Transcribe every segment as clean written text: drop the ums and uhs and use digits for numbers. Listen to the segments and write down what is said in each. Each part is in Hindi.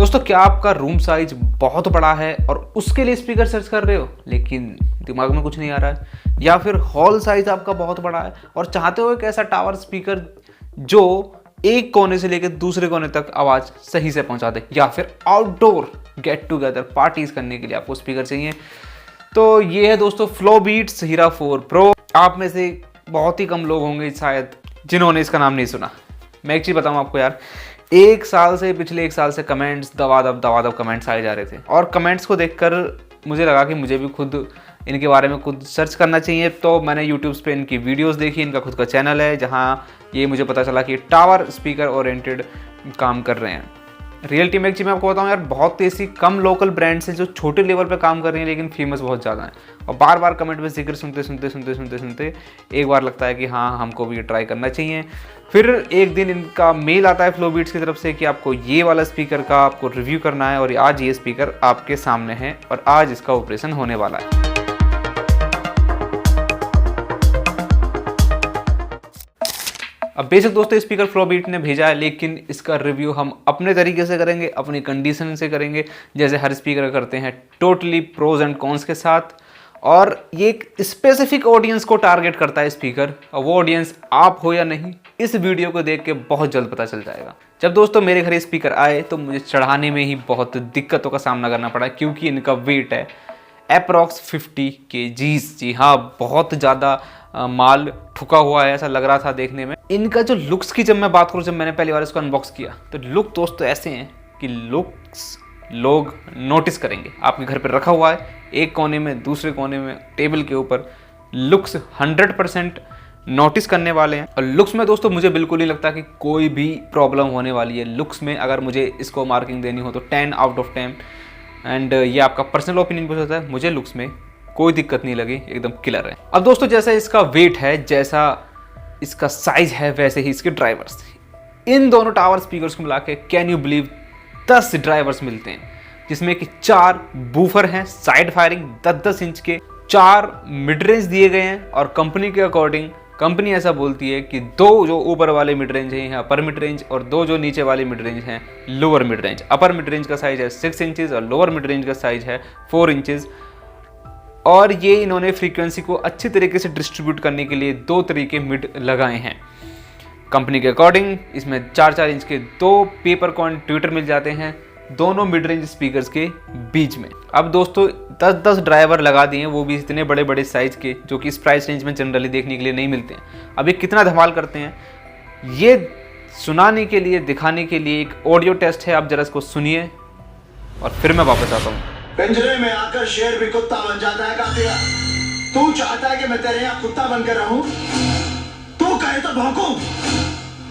दोस्तों, क्या आपका रूम साइज बहुत बड़ा है और उसके लिए स्पीकर सर्च कर रहे हो लेकिन दिमाग में कुछ नहीं आ रहा है, या फिर हॉल साइज आपका बहुत बड़ा है और चाहते हो एक ऐसा टावर स्पीकर जो एक कोने से लेकर दूसरे कोने तक आवाज़ सही से पहुंचा दे, या फिर आउटडोर गेट टुगेदर पार्टीज करने के लिए आपको स्पीकर चाहिए, तो ये है दोस्तों फ्लोबीट्स हीरा 4 प्रो। आप में से बहुत ही कम लोग होंगे शायद जिन्होंने इसका नाम नहीं सुना। मैं एक चीज़ बताऊं आपको यार, पिछले एक साल से कमेंट्स दबादब कमेंट्स आए जा रहे थे और कमेंट्स को देखकर मुझे लगा कि मुझे भी खुद इनके बारे में खुद सर्च करना चाहिए। तो मैंने यूट्यूब पे इनकी वीडियोस देखी। इनका खुद का चैनल है जहां ये मुझे पता चला कि टावर स्पीकर ओरिएंटेड काम कर रहे हैं। रियलिटी में एक चीज़ मैं आपको बताऊं यार, बहुत ऐसी कम लोकल ब्रांड्स हैं जो छोटे लेवल पे काम कर रही हैं लेकिन फेमस बहुत ज़्यादा हैं, और बार बार कमेंट में जिक्र सुनते एक बार लगता है कि हाँ, हमको भी ये ट्राई करना चाहिए। फिर एक दिन इनका मेल आता है फ्लोबीट्स की तरफ से कि आपको ये वाला स्पीकर का आपको रिव्यू करना है, और आज ये स्पीकर आपके सामने है और आज इसका ऑपरेशन होने वाला है। अब बेशक दोस्तों स्पीकर फ्लोबीट ने भेजा है, लेकिन इसका रिव्यू हम अपने तरीके से करेंगे, अपनी कंडीशन से करेंगे, जैसे हर स्पीकर करते हैं, टोटली प्रोज एंड कॉन्स के साथ। और ये एक स्पेसिफिक ऑडियंस को टारगेट करता है स्पीकर, और वो ऑडियंस आप हो या नहीं, इस वीडियो को देख के बहुत जल्द पता चल जाएगा। जब दोस्तों मेरे घर ये स्पीकर आए तो मुझे चढ़ाने में ही बहुत दिक्कतों का सामना करना पड़ा, क्योंकि इनका वेट है अप्रॉक्स 50 kg। जी हाँ, बहुत ज़्यादा माल ठुका हुआ है, ऐसा लग रहा था देखने में। इनका जो लुक्स की जब मैं बात करूँ, जब मैंने पहली बार इसको अनबॉक्स किया तो लुक दोस्तों ऐसे हैं कि लुक्स लोग नोटिस करेंगे। आपके घर पर रखा हुआ है, एक कोने में, दूसरे कोने में, टेबल के ऊपर, लुक्स 100% नोटिस करने वाले हैं। और लुक्स में दोस्तों मुझे बिल्कुल नहीं लगता कि कोई भी प्रॉब्लम होने वाली है। लुक्स में अगर मुझे इसको मार्किंग देनी हो तो 10 आउट ऑफ 10। एंड ये आपका पर्सनल ओपिनियन पूछ सकता है, मुझे लुक्स में कोई दिक्कत नहीं लगी, एकदम किलर है। अब दोस्तों जैसा इसका वेट है, जैसा इसका साइज है, वैसे ही इसके ड्राइवर्स। इन दोनों टावर स्पीकर्स को मिला के कैन यू बिलीव 10 ड्राइवर्स मिलते हैं, जिसमें कि 4 बूफर हैं साइड फायरिंग 10-10 इंच के, 4 मिड रेंज दिए गए हैं। और कंपनी के अकॉर्डिंग कंपनी ऐसा बोलती है कि 2 जो ऊपर वाले मिड रेंज हैं अपर मिड रेंज, और 2 जो नीचे वाले मिड रेंज हैं lower mid range. Upper mid range का साइज है 6 इंचेस और लोअर मिड रेंज का साइज है 4 इंचेस। और ये इन्होंने फ्रीक्वेंसी को अच्छी तरीके से डिस्ट्रीब्यूट करने के लिए 2 तरीके मिड लगाए हैं। कंपनी के अकॉर्डिंग इसमें 4-4 इंच के 2 पेपर कॉर्न ट्विटर मिल जाते हैं दोनों मिड रेंज स्पीकर्स के बीच में। अब दोस्तों 10-10 ड्राइवर लगा दिए हैं, वो भी इतने बड़े बड़े साइज के, जो कि इस प्राइस रेंज में जनरली देखने के लिए नहीं मिलते हैं। अब ये कितना धमाल करते हैं, ये सुनाने के लिए, दिखाने के लिए एक ऑडियो टेस्ट है। आप जरा इसको सुनिए और फिर मैं वापस आता हूँ। पिंजरे में आकर शेर भी कुत्ता बन जाता है कातिया। तू चाहता है कि मैं तेरे यहाँ कुत्ता बनकर रहूं? तू कहे तो भौंकूं,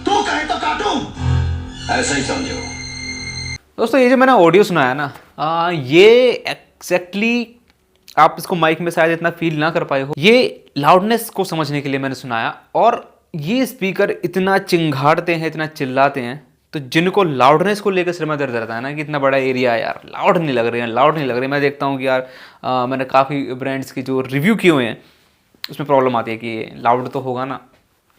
तू कहे तो काटूं, ऐसा ही समझो। दोस्तों ये जो मैंने ऑडियो सुनाया ना, ये एग्जैक्टली आप इसको माइक में शायद इतना फील ना कर पाए हो, ये लाउडनेस को समझने के लिए मैंने सुनाया। और ये स्पीकर इतना चिंघाड़ते हैं, इतना चिल्लाते हैं, तो जिनको लाउडनेस को लेकर सिर में दर्द रहता है ना कि इतना बड़ा एरिया है यार, लाउड नहीं लग रही है। मैं देखता हूँ कि यार मैंने काफ़ी ब्रांड्स की जो रिव्यू किए हुए हैं उसमें प्रॉब्लम आती है कि लाउड तो होगा ना,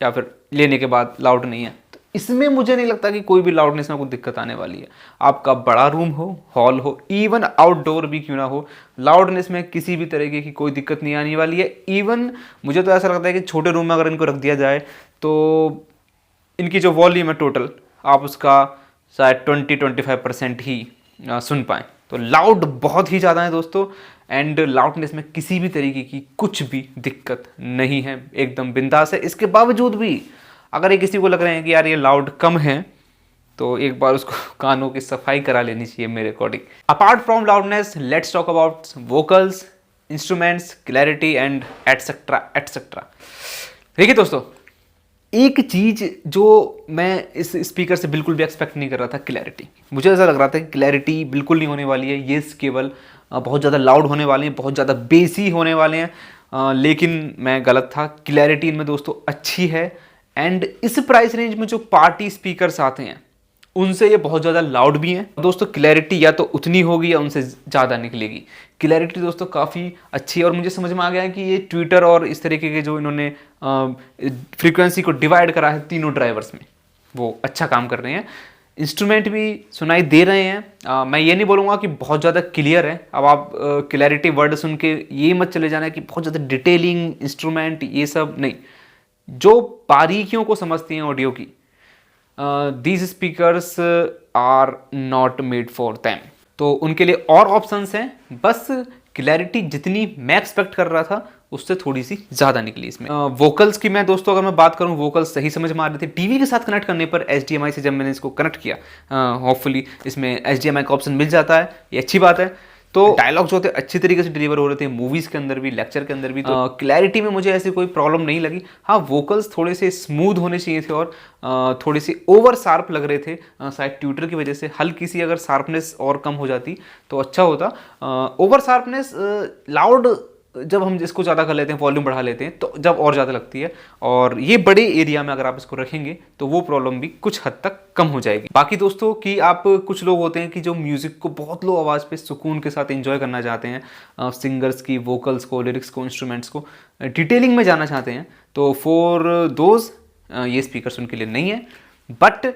या फिर लेने के बाद लाउड नहीं है। तो इसमें मुझे नहीं लगता कि कोई भी लाउडनेस में कोई दिक्कत आने वाली है। आपका बड़ा रूम हो, हॉल हो, इवन आउटडोर भी क्यों ना हो, लाउडनेस में किसी भी तरीके की कोई दिक्कत नहीं आने वाली है। इवन मुझे तो ऐसा लगता है कि छोटे रूम में अगर इनको रख दिया जाए तो इनकी जो वॉल्यूम है टोटल, आप उसका शायद 20-25% ही सुन पाएँ। तो लाउड बहुत ही ज़्यादा है दोस्तों, एंड लाउडनेस में किसी भी तरीके की कुछ भी दिक्कत नहीं है, एकदम बिंदास है। इसके बावजूद भी अगर ये किसी को लग रहे हैं कि यार ये लाउड कम है, तो एक बार उसको कानों की सफाई करा लेनी चाहिए मेरे according. Apart from loudness, let's talk about vocals, instruments, clarity and etcetera etcetera. देखिए दोस्तों, एक चीज़ जो मैं इस स्पीकर से बिल्कुल भी एक्सपेक्ट नहीं कर रहा था, क्लैरिटी। मुझे ऐसा लग रहा था कि क्लैरिटी बिल्कुल नहीं होने वाली है, ये केवल बहुत ज़्यादा लाउड होने वाले हैं, बहुत ज़्यादा बेसी होने वाले हैं, लेकिन मैं गलत था। क्लैरिटी इनमें दोस्तों अच्छी है, एंड इस प्राइस रेंज में जो पार्टी स्पीकर्स आते हैं उनसे ये बहुत ज़्यादा लाउड भी हैं। दोस्तों क्लैरिटी या तो उतनी होगी या उनसे ज़्यादा निकलेगी। क्लैरिटी दोस्तों काफ़ी अच्छी है, और मुझे समझ में आ गया है कि ये ट्विटर और इस तरीके के जो इन्होंने फ्रीक्वेंसी को डिवाइड करा है तीनों ड्राइवर्स में, वो अच्छा काम कर रहे हैं। इंस्ट्रूमेंट भी सुनाई दे रहे हैं। मैं ये नहीं बोलूँगा कि बहुत ज़्यादा क्लियर है। अब आप क्लैरिटी वर्ड सुन के ये मत चले जाना कि बहुत ज़्यादा डिटेलिंग इंस्ट्रूमेंट ये सब नहीं, जो बारीकियों को समझती हैं ऑडियो की, these speakers are not made for them. तो उनके लिए और ऑप्शंस हैं, बस क्लैरिटी जितनी मैं एक्सपेक्ट कर रहा था उससे थोड़ी सी ज़्यादा निकली इसमें। वोकल्स की मैं दोस्तों अगर मैं बात करूं, वोकल्स सही समझ में आ रहे थे। टीवी के साथ कनेक्ट करने पर HDMI से जब मैंने इसको कनेक्ट किया, होपफुली इसमें HDMI का ऑप्शन मिल जाता है, ये अच्छी बात है। तो डायलॉग्स जो थे अच्छी तरीके से डिलीवर हो रहे थे, मूवीज़ के अंदर भी, लेक्चर के अंदर भी। तो क्लैरिटी में मुझे ऐसी कोई प्रॉब्लम नहीं लगी। हाँ, वोकल्स थोड़े से स्मूथ होने चाहिए थे और थोड़े से ओवर शार्प लग रहे थे, शायद ट्यूटर की वजह से हल्की सी अगर शार्पनेस और कम हो जाती तो अच्छा होता। ओवर शार्पनेस लाउड जब हम इसको ज़्यादा कर लेते हैं, वॉल्यूम बढ़ा लेते हैं, तो जब और ज़्यादा लगती है। और ये बड़े एरिया में अगर आप इसको रखेंगे तो वो प्रॉब्लम भी कुछ हद तक कम हो जाएगी। बाकी दोस्तों कि आप कुछ लोग होते हैं कि जो म्यूज़िक को बहुत लो आवाज़ पे सुकून के साथ एंजॉय करना चाहते हैं, सिंगर्स की वोकल्स को, लिरिक्स को, इंस्ट्रूमेंट्स को, डिटेलिंग में जाना चाहते हैं, तो फॉर दोज ये स्पीकर्स उनके लिए नहीं है। बट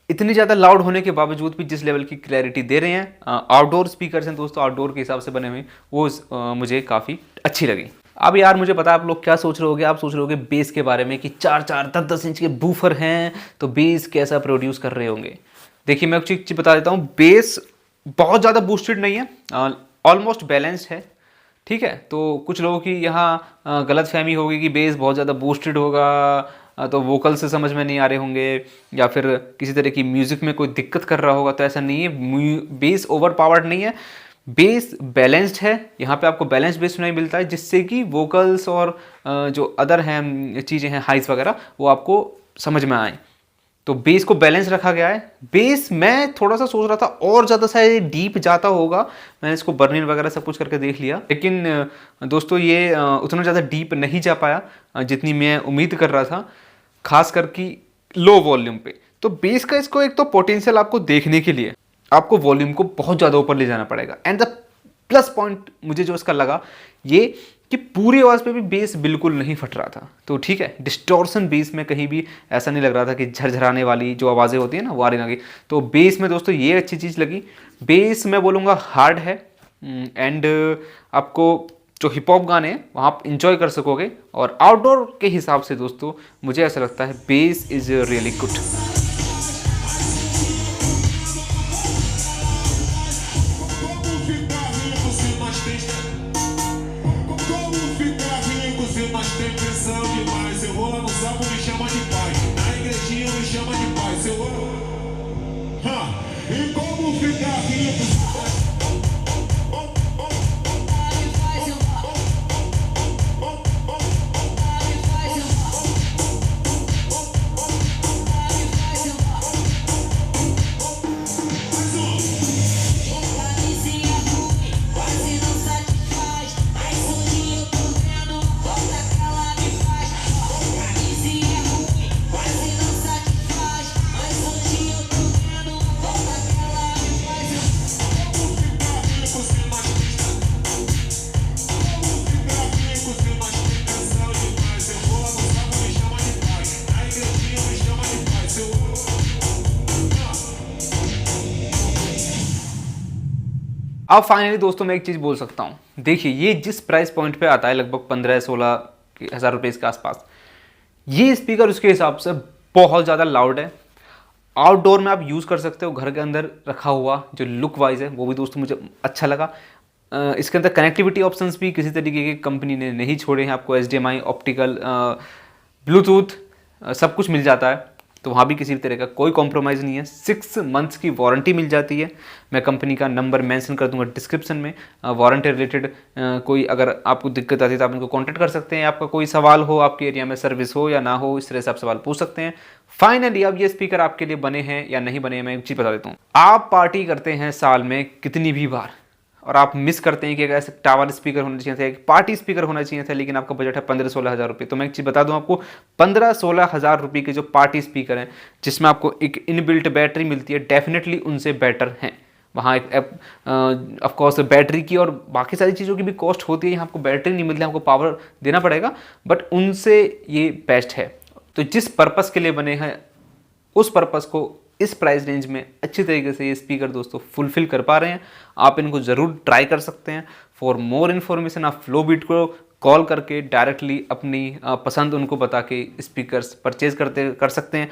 इतनी ज़्यादा लाउड होने के बावजूद भी जिस लेवल की क्लैरिटी दे रहे हैं, आउटडोर स्पीकर्स हैं दोस्तों, आउटडोर के हिसाब से बने हुए, वो मुझे काफ़ी अच्छी लगी। अब यार मुझे पता है आप लोग क्या सोच रहे होगे, आप सोच रहे होगे बेस के बारे में कि 4-4, 10-10 इंच के बूफर हैं तो बेस कैसा प्रोड्यूस कर रहे होंगे। देखिए मैं एक चीज़ बता देता हूँ, बेस बहुत ज़्यादा बूस्टेड नहीं है, ऑलमोस्ट बैलेंस्ड है, ठीक है। तो कुछ लोगों की यहाँ गलत फहमी होगी कि बेस बहुत ज़्यादा बूस्टेड होगा तो वोकल से समझ में नहीं आ रहे होंगे, या फिर किसी तरह की म्यूज़िक में कोई दिक्कत कर रहा होगा, तो ऐसा नहीं है। बेस ओवर पावर्ड नहीं है, बेस बैलेंस्ड है। यहाँ पे आपको बैलेंस्ड बेस सुनाई मिलता है, जिससे कि वोकल्स और जो अदर हैं चीज़ें हैं, हाइस वगैरह, वो आपको समझ में आए। तो बेस को बैलेंस रखा गया है। बेस मैं थोड़ा सा सोच रहा था और ज़्यादा शायद डीप जाता होगा, मैंने इसको बर्निंग वगैरह सब कुछ करके देख लिया, लेकिन दोस्तों ये उतना ज़्यादा डीप नहीं जा पाया जितनी मैं उम्मीद कर रहा था, खास करके लो वॉल्यूम पे। तो बेस का इसको एक तो पोटेंशियल आपको देखने के लिए आपको वॉल्यूम को बहुत ज़्यादा ऊपर ले जाना पड़ेगा। एंड द प्लस पॉइंट मुझे जो इसका लगा ये कि पूरी आवाज़ पे भी बेस बिल्कुल नहीं फट रहा था। तो ठीक है, डिस्टॉर्शन बेस में कहीं भी ऐसा नहीं लग रहा था कि झरझराने वाली जो आवाज़ें होती हैं ना वो आ रही लगी। तो बेस में दोस्तों ये अच्छी चीज़ लगी। बेस मैं बोलूँगा हार्ड है, एंड आपको जो हिप हॉप गाने हैं वहाँ आप इंजॉय कर सकोगे। और आउटडोर के हिसाब से दोस्तों मुझे ऐसा लगता है बेस इज़ रियली गुड। अब फाइनली दोस्तों मैं एक चीज़ बोल सकता हूँ, देखिए ये जिस प्राइस पॉइंट पे आता है लगभग 15-16 हज़ार रुपये के आसपास, ये स्पीकर उसके हिसाब से बहुत ज़्यादा लाउड है। आउटडोर में आप यूज़ कर सकते हो, घर के अंदर रखा हुआ जो लुक वाइज है वो भी दोस्तों मुझे अच्छा लगा। इसके अंदर कनेक्टिविटी ऑप्शंस भी किसी तरीके की कंपनी ने नहीं छोड़े हैं, आपको HDMI, ऑप्टिकल, ब्लूटूथ सब कुछ मिल जाता है, तो वहाँ भी किसी भी तरह का कोई कॉम्प्रोमाइज़ नहीं है। 6 मंथ्स की वारंटी मिल जाती है। मैं कंपनी का नंबर मेंशन कर दूंगा डिस्क्रिप्शन में। वारंटी रिलेटेड कोई अगर आपको दिक्कत आती है तो आप इनको कॉन्टैक्ट कर सकते हैं। आपका कोई सवाल हो, आपके एरिया में सर्विस हो या ना हो, इस तरह से आप सवाल पूछ सकते हैं। फाइनली अब ये स्पीकर आपके लिए बने हैं या नहीं बने हैं, मैं एक चीज़ बता देता हूँ। आप पार्टी करते हैं साल में कितनी भी बार, और आप मिस करते हैं कि ऐसे टावर स्पीकर होना चाहिए था, एक पार्टी स्पीकर होना चाहिए था, लेकिन आपका बजट है 15-16 हज़ार रुपये। तो मैं एक चीज़ बता दूं आपको, 15-16 हज़ार रुपये के जो पार्टी स्पीकर हैं जिसमें आपको एक इनबिल्ट बैटरी मिलती है, डेफिनेटली उनसे बेटर हैं। वहाँ एक ऑफकोर्स बैटरी की और बाकी सारी चीज़ों की भी कॉस्ट होती है, यहाँ आपको बैटरी नहीं मिलती है, आपको पावर देना पड़ेगा, बट उनसे ये बेस्ट है। तो जिस पर्पज़ के लिए बने हैं उस पर्पज़ को इस प्राइस रेंज में अच्छी तरीके से ये स्पीकर दोस्तों फुलफिल कर पा रहे हैं। आप इनको ज़रूर ट्राई कर सकते हैं। फॉर मोर इन्फॉर्मेशन आप फ्लोबीट को कॉल करके डायरेक्टली अपनी पसंद उनको बता के स्पीकर्स परचेज कर सकते हैं।